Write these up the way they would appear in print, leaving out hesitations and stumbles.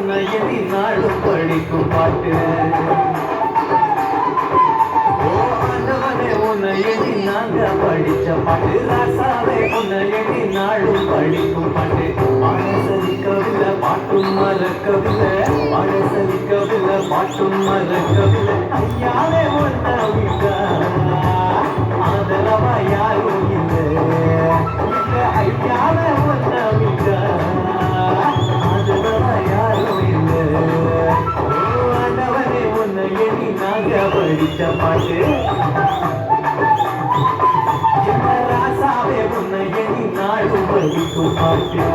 உன்னை எண்ணி நாளும் படிக்கும் பாட்டு. ஆண்டவனே உன்னை எண்ணி நாங்க படிச்ச பாட்டு. ராசாவே உன்னை எண்ணி நாளும் படிக்கும் பாட்டு. மனசலிக்கவில்லை பாட்டும் மறக்கவில்லை, மனசலிக்கவில்லை பாட்டும் மறக்கவில்லை. ஐயாவே ஒன்ன விட்டா ஆதரவா யாரும் இல்லை. ஐயாவே ஒன்ன விட்டா ஆதரவா யாரும் இல்லை. ஆண்டவனே உன்னை எண்ணி நாங்க படிச்ச பாட்டு. ராசாவே உன்னை எண்ணி நாளும் படிக்கும் பாட்டு.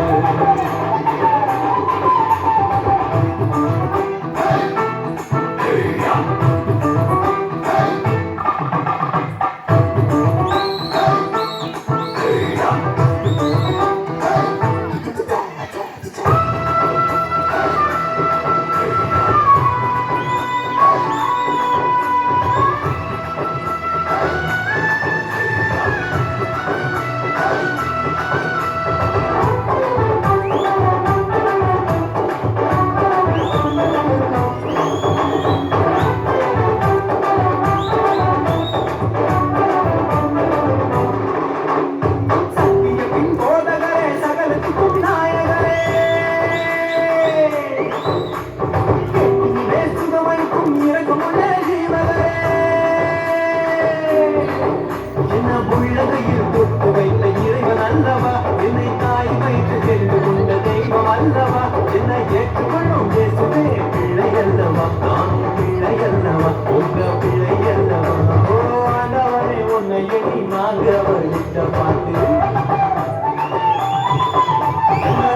உள்ளதையில் தொட்டு வைத்த இறைவன் அல்லவா, என்னை தாய் வைத்து தெரிந்து கொண்ட தெய்வம் அல்லவா, என்னை ஏற்றுக்கொள்ளும் இயேசுவே பிள்ளை அல்லவா, நானும் பிள்ளை அல்லவா, உங்க பிள்ளை அல்லவா. ஓ ஆண்டவனே உன்னை எண்ணி நாங்க வழித்த பாட்டு.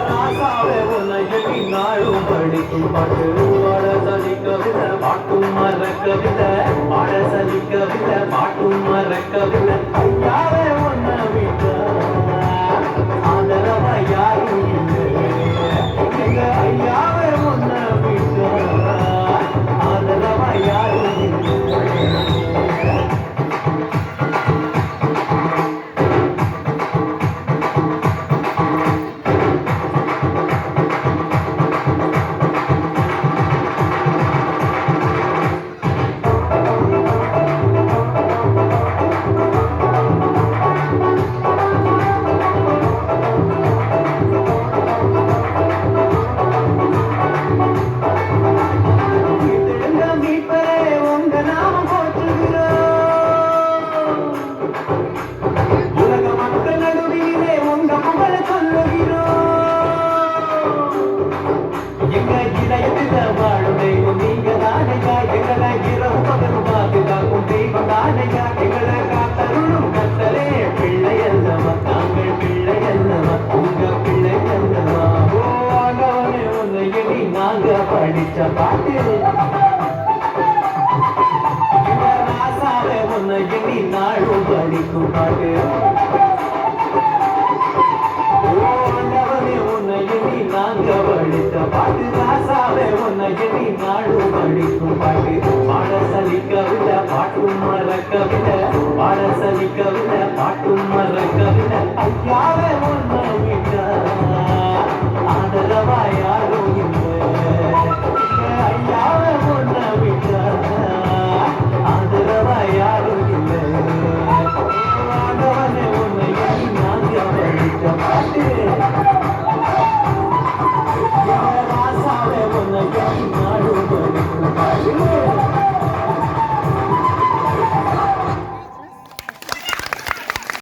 ராசாவே உன்னை எண்ணி நாளும் படிக்கும் பாட்டு. பாட சலிக்கவில்லை பாட்டும் மறக்கவில்லை, பாட சலிக்கவில்லை பாட்டும் மறக்கவில்லை. ஐயாவே ஒன்ன விட்டா ஆதரவா யாரும் இல்லை. எங்க ஐயாவே ஒன்ன விட்டா ஆதரவா யாரும் இல்லை. வாழும் தெய்வம் நீங்க தானையா, எங்களை இரவு பகலும் பாதுகாக்கும் தெய்வம் தானையா, எங்களை காத்தருளும் கத்தரே பிள்ளை அல்லவா, நாங்கள் பிள்ளை அல்லவா, உங்க பிள்ளை அல்லவா. ஓ ஆண்டவனே உன்னை எண்ணி நாங்க படிச்ச பாட்டு. ராசாவே உன்னை எண்ணி நாளும் படிக்கும் பாட்டு. நாங்க படித்த பாட்டு. ராசாவே உன்னை எண்ணி நாளும் படிக்கும் பாட்டு. பாட சலிக்கவில்லை பாட்டும் மறக்கவில்லை, பாட சலிக்கவில்லை பாட்டும் மறக்கவில்லை. ஐயாவே உன்னை விட்டா ஆதரவா யாரும் இல்லை. ஐயாவே உன்னை விட்டா ஆதரவா யாரும் இல்லை. ஆண்டவனே உன்னை எண்ணி நாங்க படித்த பாட்டு. ராசாவே உன்னை எண்ணி நாளும் படிக்கும் பாட்டு.